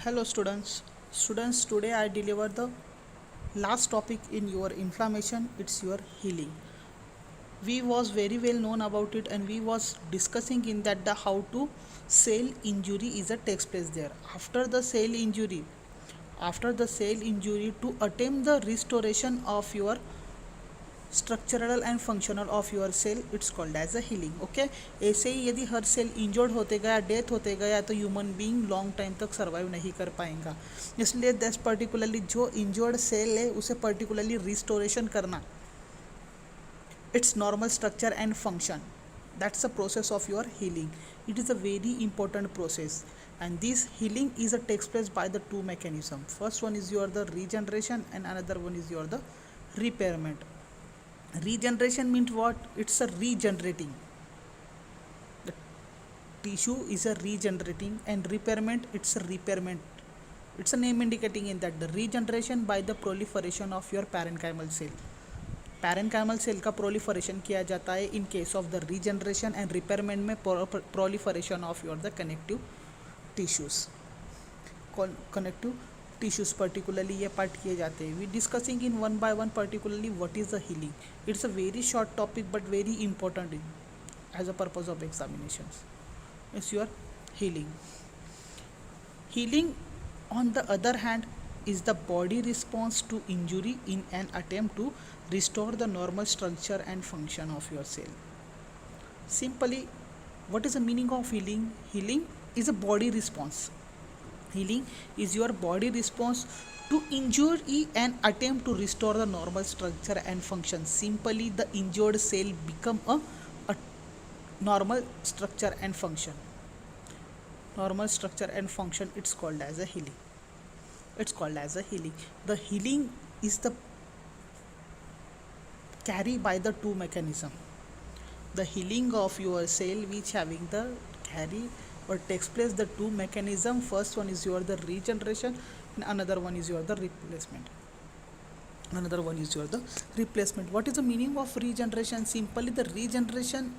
Hello students, today I deliver the last topic in your inflammation. It's your healing. We was very well known about it, and we was discussing in that the how to cell injury is a takes place there. After the cell injury to attempt the restoration of your structural and functional of your cell, it's called as a healing. Okay, ऐसे ही यदि हर cell injured होते गया, death होते गया, तो human being long time तक survive नहीं कर पाएगा. इसलिए दैट पर्टिकुलरली जो इंजर्ड सेल है उसे पर्टिकुलरली रिस्टोरेशन करना, it's normal structure and function, that's the process of your healing. It is a very important process, and this healing is a takes place by the two mechanism. First one is your the regeneration, and another one is your the repairment. Regeneration means what? It's a regenerating, the tissue is a regenerating, and repairment, it's a repairment. It's a name indicating in that the regeneration by the proliferation of your parenchymal cell. Parenchymal cell का proliferation किया जाता है in case of the regeneration, and repairment में proliferation of your the connective tissues. Connective tissues particularly ये part किए जाते हैं. We discussing in one by one particularly what is the healing. It's a very short topic but very important as a purpose of examination. It's your healing. Healing, on the other hand, is the body response to injury in an attempt to restore the normal structure and function of your cell. Simply, what is the meaning of healing? Healing is a body response. Healing is your body response to injury and attempt to restore the normal structure and function. Simply, the injured cell become a normal structure and function. Normal structure and function, it's called as a healing. It's called as a healing. The healing is the carry by the two mechanism. The healing of your cell which having the carry or takes place the two mechanism. First one is your the regeneration, and another one is your the replacement. What is the meaning of regeneration? Simply, the regeneration,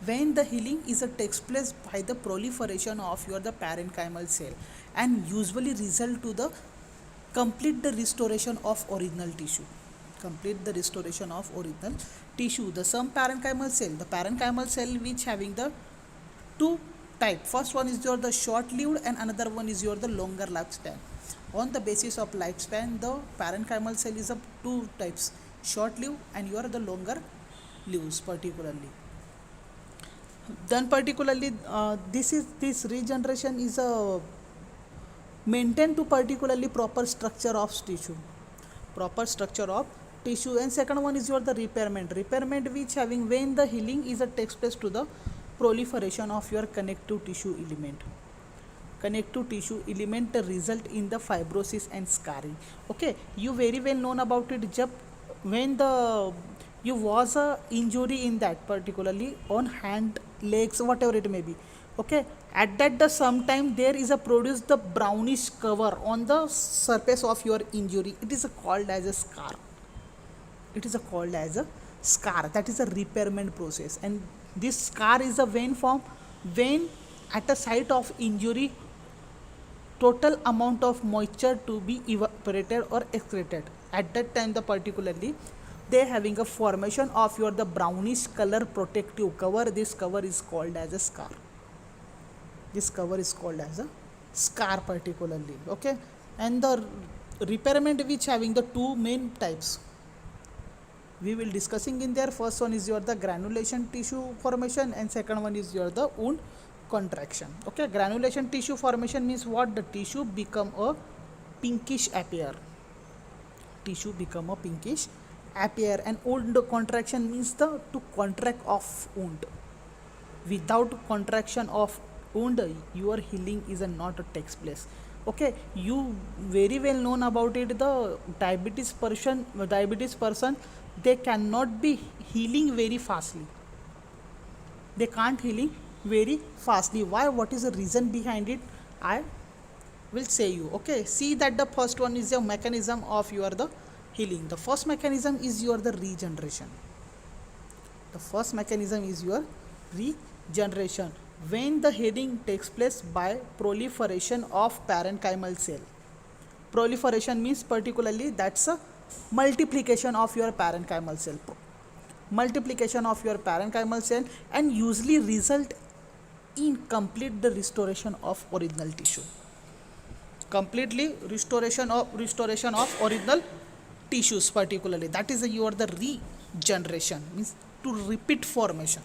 when the healing is a takes place by the proliferation of your the parenchymal cell, and usually result to the complete the restoration of original tissue. The some parenchymal cell, the parenchymal cell which having the two type. First one is your the short lived, and another one is your the longer lifespan. On the basis of lifespan, the parenchymal cell is of two types, short lived and your the longer lives particularly. Then particularly this regeneration is a maintain to particularly proper structure of tissue. And second one is your the repairment which having when the healing is a takes place to the proliferation of your connective tissue element result in the fibrosis and scarring. Okay, you very well known about it. When the you was a injury in that particularly on hand, legs, whatever it may be. Okay, at that the sometime there is a produce the brownish cover on the surface of your injury. It is called as a scar. That is a repairment process, and this scar is a vein form when at a site of injury total amount of moisture to be evaporated or excreted. At that time, the particularly they having a formation of your the brownish color protective cover. This cover is called as a scar. Particularly. Okay, and the repairment which having the two main types we will discussing in there. First one is your the granulation tissue formation, and second one is your the wound contraction. Okay, granulation tissue formation means what? The tissue become a pinkish appear, and wound contraction means the to contract of wound. Without contraction of wound, your healing is not a takes place. Okay, you very well known about it. The diabetes person, they cannot be healing very fastly. They can't healing very fastly. Why? What is the reason behind it? I will say you. Okay, see that the first one is the mechanism of your the healing. The first mechanism is your the regeneration. when the healing takes place by proliferation of parenchymal cell. Proliferation means particularly that's a multiplication of your parenchymal cell. Multiplication of your parenchymal cell and usually result in complete the restoration of original tissue. Completely restoration of original tissues particularly. That is your the regeneration means to repeat formation.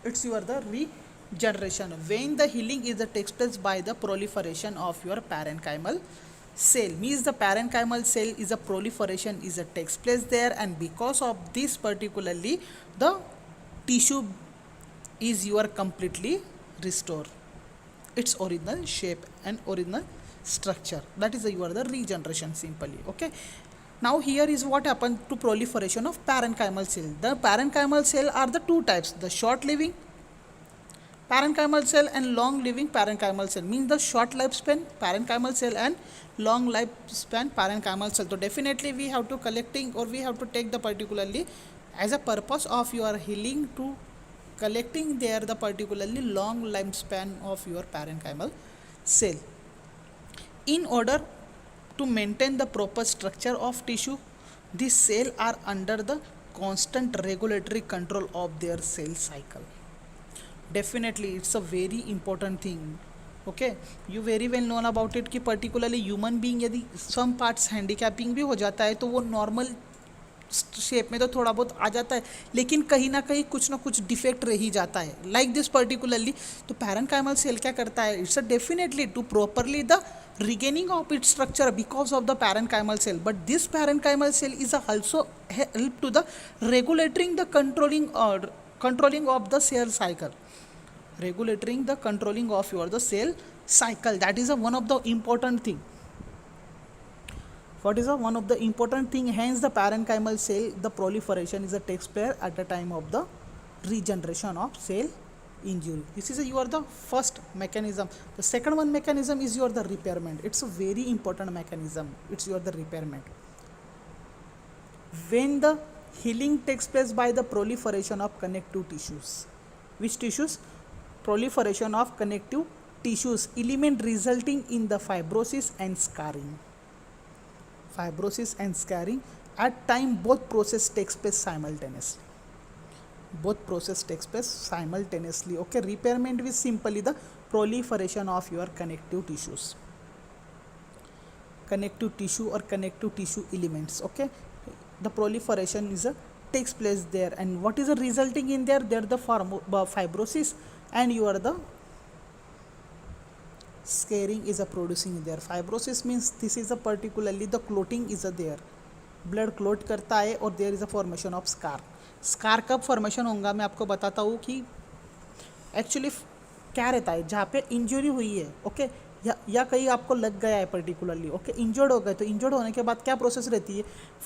It's your the regeneration when the healing is the takes place by the proliferation of your parenchymal cell. Means the parenchymal cell is a proliferation is a takes place there, and because of this particularly the tissue is your completely restore its original shape and original structure. That is your the regeneration simply. Okay, now here is what happened to proliferation of parenchymal cell. The parenchymal cell are the two types, the short living parenchymal cell and long living parenchymal cell. Means the short lifespan parenchymal cell and long lifespan parenchymal cell. So definitely we have to collecting or we have to take the particularly as a purpose of your healing to collecting there the particularly long lifespan of your parenchymal cell. In order to maintain the proper structure of tissue, these cells are under the constant regulatory control of their cell cycle. Definitely it's a very important thing. Okay, you very well known about it कि particularly human being यदि some parts handicapping भी हो जाता है तो वो normal shape में तो थोड़ा बहुत आ जाता है, लेकिन कहीं ना कहीं कुछ ना कुछ डिफेक्ट रह ही जाता है लाइक दिस पर्टिकुलरली. तो पैरेनकाइमल सेल क्या करता है, it's a definitely to properly the regaining of its structure because of the parenchymal cell, but this parenchymal cell is also help to the regulating the controlling of the cell cycle, regulating the controlling of your the cell cycle. That is a one of the important thing. What is a one of the important thing? Hence the parenchymal cell the proliferation is a takes place at the time of the regeneration of cell injury. This is your the first mechanism. The second one mechanism is your the repairment. It's a very important mechanism. It's your the repairment. When the healing takes place by the proliferation of connective tissues. Which tissues? Proliferation of connective tissues, element resulting in the fibrosis and scarring. Fibrosis and scarring at time both process takes place simultaneously. Both process takes place simultaneously. Okay, repairment is simply the proliferation of your connective tissues, connective tissue or connective tissue elements. Okay, the proliferation is a takes place there, and what is the resulting in there? There the fibrosis and you are the scarring is a producing there. Fibrosis means this is a particularly the clotting is a there, blood clot करता है और there is a formation of scar. Scar कब formation होगा मैं आपको बताता हूँ कि एक्चुअली क्या रहता है जहाँ पे इंजरी हुई है. ओके, या कहीं आपको लग गया है पर्टिकुलरली. ओके, इंजर्ड हो गए तो इंजर्ड होने के बाद क्या प्रोसेस रहती है,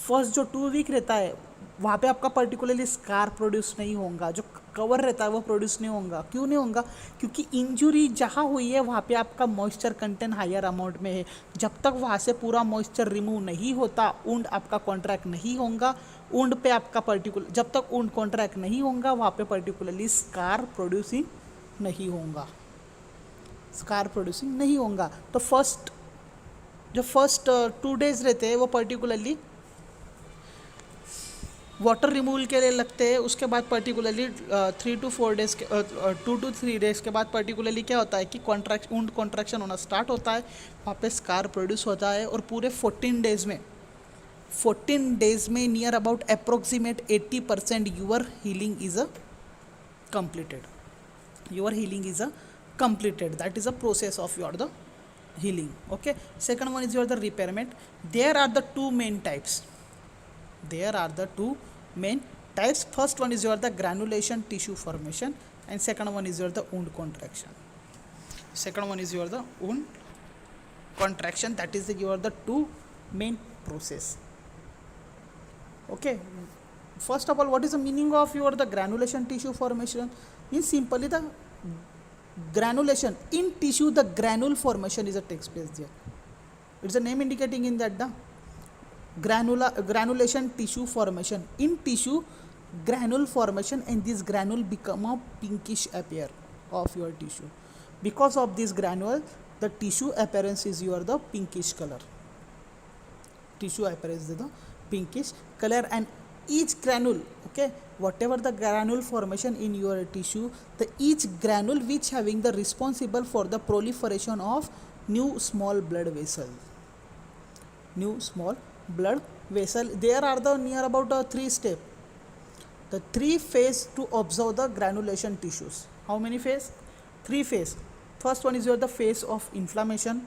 फर्स्ट जो 2 वीक रहता है वहाँ पे आपका पर्टिकुलरली स्कार प्रोड्यूस नहीं होगा, जो कवर रहता है वो प्रोड्यूस नहीं होगा. क्यों नहीं होगा? क्योंकि इंजुरी जहाँ हुई है वहाँ पे आपका मॉइस्चर कंटेंट हायर अमाउंट में है. जब तक वहाँ से पूरा मॉइस्चर रिमूव नहीं होता वुंड आपका कॉन्ट्रैक्ट नहीं होगा. वुंड पे आपका पर्टिकुलर जब तक वुंड कॉन्ट्रैक्ट नहीं होगा वहाँ पे पर्टिकुलरली स्कार प्रोड्यूसिंग नहीं होगा, स्कार प्रोड्यूसिंग नहीं होगा. तो फर्स्ट 2 डेज रहते हैं वो पर्टिकुलरली वाटर रिमूवल के लिए लगते हैं. उसके बाद पर्टिकुलरली 3 to 4 डेज के 2 to 3 डेज के बाद पर्टिकुलरली क्या होता है कि वुंड कॉन्ट्रैक्शन होना स्टार्ट होता है, वहाँ पे स्कार प्रोड्यूस होता है और पूरे 14 डेज में near about approximate 80% your healing is a completed. Your healing is a completed. That is a process of your the healing. Okay, second one is your the repairment. There are the two main types. First one is your the granulation tissue formation, and second one is your the wound contraction. That is your the two main process. Okay, first of all, what is the meaning of your the granulation tissue formation? Means simply the granulation in tissue, the granule formation is a takes place there. It's a name indicating in that the granulation tissue formation in tissue, granule formation, and this granule become a pinkish appear of your tissue. Because of this granule, the tissue appearance is your the pinkish color. Tissue appearance is the pinkish color, and each granule, okay, whatever the granule formation in your tissue, the each granule which having the responsible for the proliferation of new small blood vessel. New small blood vessel. There are the near about 3 steps. The 3 phase to observe the granulation tissues. How many phase? 3 phase. First one is your the phase of inflammation.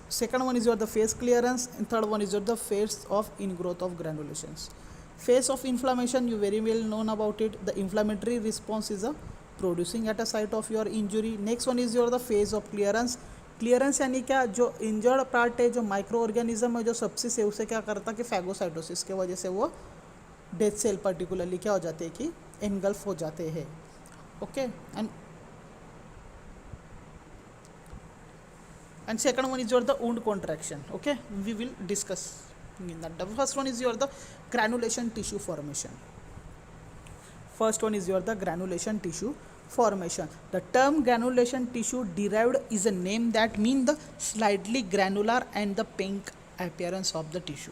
Second one is your the phase clearance, and third one is your the phase of ingrowth of granulations. Phase of inflammation, you very well known about it. The inflammatory response is a producing at a site of your injury. Next one is your the phase of clearance. Clearance यानी क्या, जो injured part है, जो micro organism है, जो सबसे से उसे क्या करता है कि फैगोसाइटोसिस के वजह से वो डेथ सेल पर्टिकुलरली क्या हो जाते हैं कि एनगल्फ हो जाते हैं. Okay, and second one is your the wound contraction. Okay, we will discuss in that. The first one is your the granulation tissue formation. First one is your the granulation tissue formation. The term granulation tissue derived is a name that mean the slightly granular and the pink appearance of the tissue.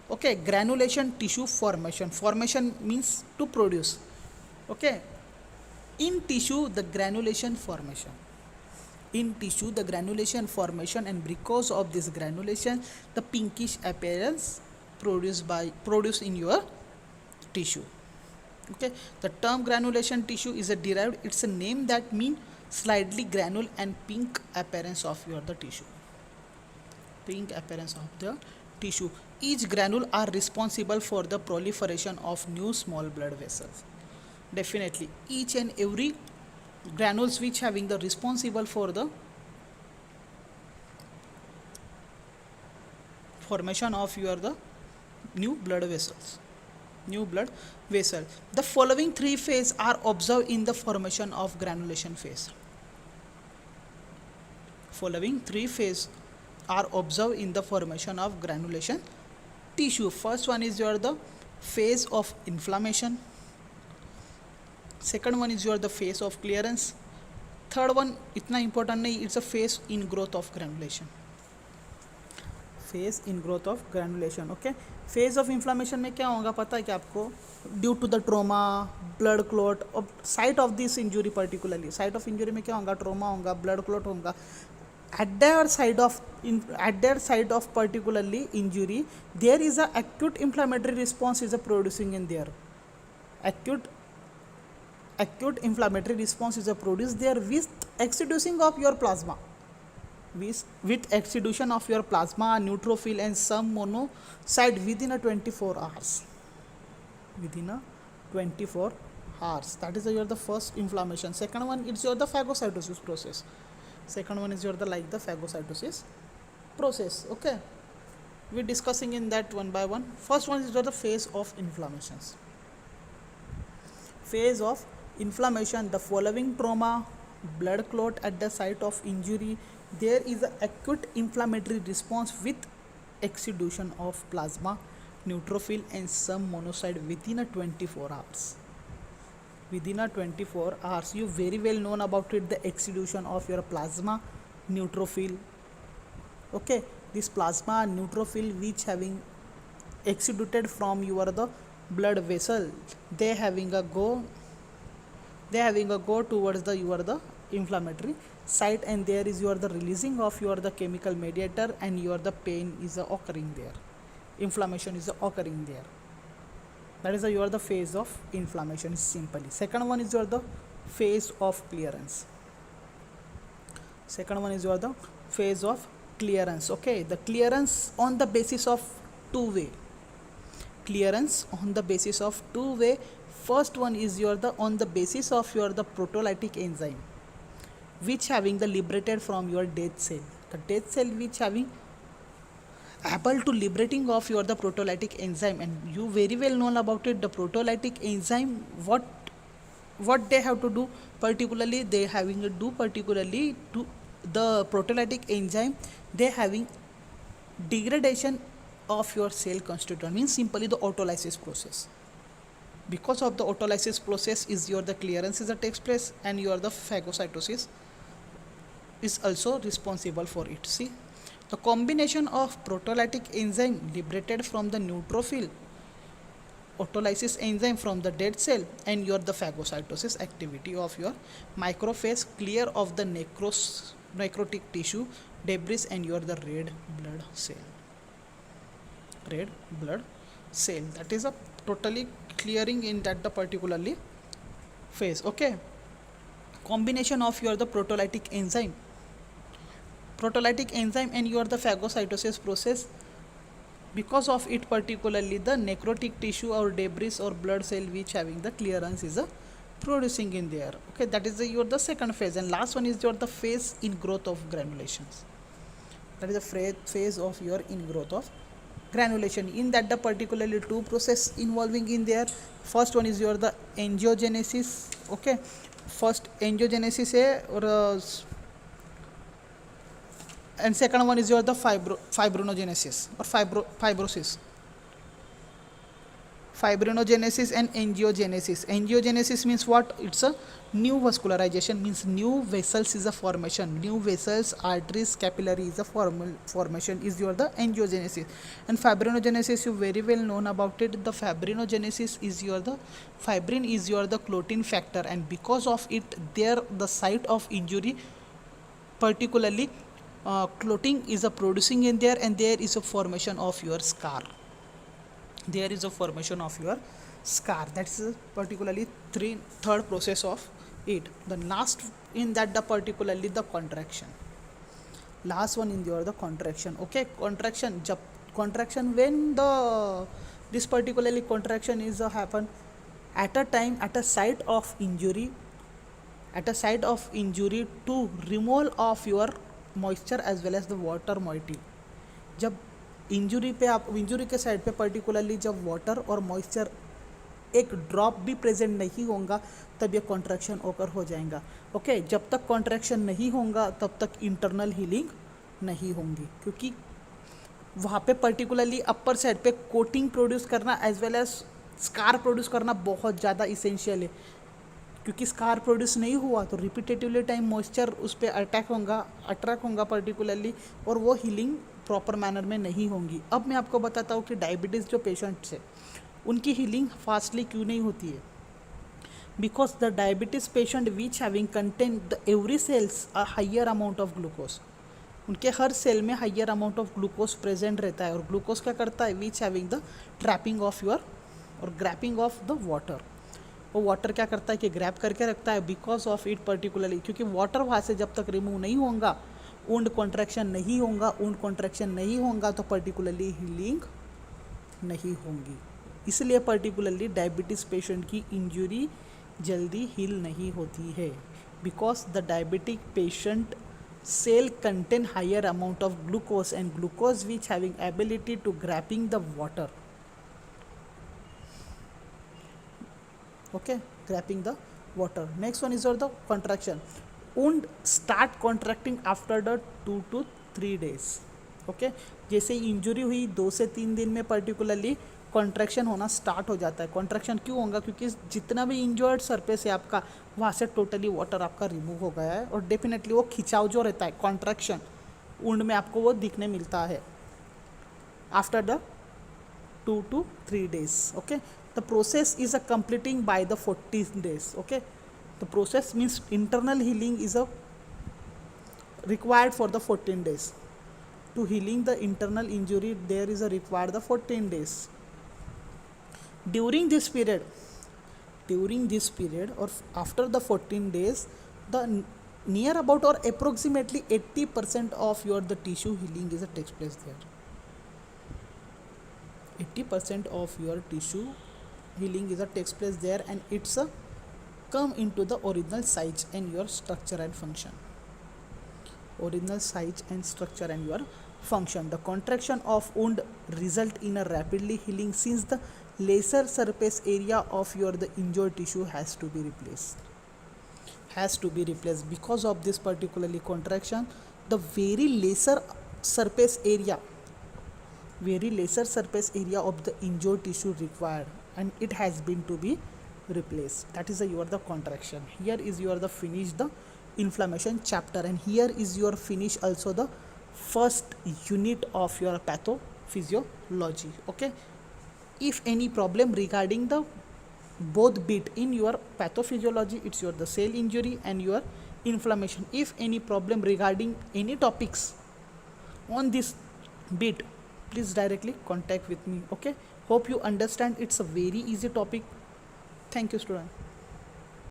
Okay, granulation tissue formation. Formation means to produce. Okay, in tissue the granulation formation. In tissue the granulation formation, and because of this granulation the pinkish appearance produced in your tissue. Okay, the term granulation tissue is a derived, it's a name that mean slightly granule and pink appearance of your the tissue. Pink appearance of the tissue. Each granule are responsible for the proliferation of new small blood vessels. Definitely each and every granules which having the responsible for the formation of your the new blood vessels. New blood vessel. The following 3 phases are observed in the formation of granulation phase. Following 3 phases are observed in the formation of granulation tissue. First one is your the phase of inflammation. Second one is your the phase of clearance. Third one इतना important नहीं, it's a phase in growth of granulation. Phase in growth of granulation. Okay, phase of inflammation में क्या होगा पता है क्या आपको? Due to the trauma, blood clot, और site of this injury particularly, site of injury में क्या होगा? Trauma होगा, blood clot होगा. At their side of particularly injury, there is a acute inflammatory response is a producing in there. Acute inflammatory response is a produced there with exudation of your plasma. With exudation of your plasma, neutrophil and some monocyte within a 24 hours. Within a 24 hours. That is your the first inflammation. Second one is your the phagocytosis process. Second one is your the like the phagocytosis process. Okay, we're discussing in that one by one. First one is your the phase of inflammations. Phase of inflammation. The following trauma, blood clot at the site of injury, there is an acute inflammatory response with exudation of plasma, neutrophil and some monocyte within a 24 hours. Within a 24 hours, you very well known about it, the exudation of your plasma, neutrophil. Okay, this plasma neutrophil which having exudated from your the blood vessel, they having a go towards the your the inflammatory site, and there is your the releasing of your the chemical mediator, and your the pain is occurring there, inflammation is occurring there. That is your the phase of inflammation simply. Second one is your the phase of clearance. Second one is your the phase of clearance. Okay, the clearance on the basis of two-way. Clearance on the basis of two-way. First one is your the on the basis of your the proteolytic enzyme, which having the liberated from your dead cell. The dead cell which having able to liberating of your the proteolytic enzyme, and you very well known about it, the proteolytic enzyme, what they have to do particularly, they having to do particularly to the proteolytic enzyme, they having degradation of your cell constituent means simply the autolysis process. Because of the autolysis process is your the clearance is that takes place, and your the phagocytosis is also responsible for it. See, the combination of proteolytic enzyme liberated from the neutrophil, autolysis enzyme from the dead cell, and your the phagocytosis activity of your macrophage clear of the necrotic tissue debris and your the red blood cell, that is a totally clearing in that the particularly phase. Okay, combination of your the proteolytic enzyme and your the phagocytosis process, because of it particularly the necrotic tissue or debris or blood cell which having the clearance is producing in there. Okay, that is your the second phase, and last one is your the phase in growth of granulations. That is the phase of your in growth of granulation. In that the particularly two process involving in there. First one is your the angiogenesis. Okay, first angiogenesis है और and second one is your the fibrinogenesis or fibrosis. Fibrinogenesis and angiogenesis. Angiogenesis means what? It's a new vascularization, means new vessels is a formation. New vessels, arteries, capillary is a formation is your the angiogenesis. And fibrinogenesis, you very well known about it. The fibrinogenesis is your the fibrin is your the clotting factor, and because of it there the site of injury particularly clotting is a producing in there, and there is a formation of your scar. There is a formation of your scar. That's particularly third process of it. The last in that the particularly the contraction. Last one in your the contraction. Okay, contraction when the this particularly contraction is happen at a time at a site of injury, to removal of your moisture as well as the water moiety. जब injury पे आप injury के side पे particularly जब water और moisture एक drop भी present नहीं होगा तब ये कॉन्ट्रैक्शन ओकर हो जाएगा. ओके, जब तक कॉन्ट्रैक्शन नहीं होगा तब तक इंटरनल हीलिंग नहीं होंगी, क्योंकि वहाँ पे पर्टिकुलरली अपर साइड पे कोटिंग प्रोड्यूस करना as well as scar produce करना बहुत ज़्यादा इसेंशियल है. क्योंकि स्कार प्रोड्यूस नहीं हुआ तो रिपीटेटिवली टाइम मॉइस्चर उस पर अट्रैक्ट होगा पर्टिकुलरली, और वो हीलिंग प्रॉपर मैनर में नहीं होंगी. अब मैं आपको बताता हूँ कि डायबिटीज़ जो पेशेंट्स है उनकी हीलिंग फास्टली क्यों नहीं होती है. Because the diabetes patient which having contain the every cells a higher amount of glucose, उनके हर सेल में higher amount of glucose present रहता है, और ग्लूकोज क्या करता है, which having the trapping of your और ग्रैपिंग ऑफ द वाटर. वो वाटर क्या करता है कि ग्रैप करके रखता है. बिकॉज ऑफ इट पर्टिकुलरली, क्योंकि वाटर वहाँ से जब तक रिमूव नहीं होगा वुंड कॉन्ट्रैक्शन नहीं होगा, तो पर्टिकुलरली हीलिंग नहीं होंगी. इसलिए पर्टिकुलरली डायबिटीज़ पेशेंट की इंजरी जल्दी हील नहीं होती है. Because the diabetic patient cell contain higher amount of glucose, and glucose which having ability to grabbing the water. Okay, grabbing the water. Next one is the contraction. Wound start contracting after the 2 to 3 days. Okay, जैसे injury हुई 2 से 3 दिन में particularly contraction होना start हो जाता है. Contraction क्यों होगा, क्योंकि जितना भी इंजर्ड सरफेस है आपका वहाँ से टोटली वाटर आपका रिमूव हो गया है, और डेफिनेटली वो खिंचाव जो रहता है कॉन्ट्रैक्शन वुंड में आपको वो दिखने मिलता है after the 2 to 3 days. Okay, the process is a completing by the 14 days. Okay, the process means internal healing is a required for the 14 days. To healing the internal injury there is a required the 14 days. During this period or after the 14 days, the near about or approximately 80% of your the tissue healing is takes place there. 80% of your tissue healing is takes place there, and it's a come into the original size and your structure and function. Original size and structure and your function. The contraction of wound result in a rapidly healing since the lesser surface area of your the injured tissue has to be replaced. Because of this particularly contraction, the very lesser surface area very lesser surface area of the injured tissue required and it has been to be replaced. That is your the contraction. Here is your the finish the inflammation chapter, and here is your finish also the first unit of your pathophysiology. Okay, if any problem regarding the both bit in your pathophysiology, it's your the cell injury and your inflammation. If any problem regarding any topics on this bit, please directly contact with me. Okay, hope you understand, it's a very easy topic. Thank you, student.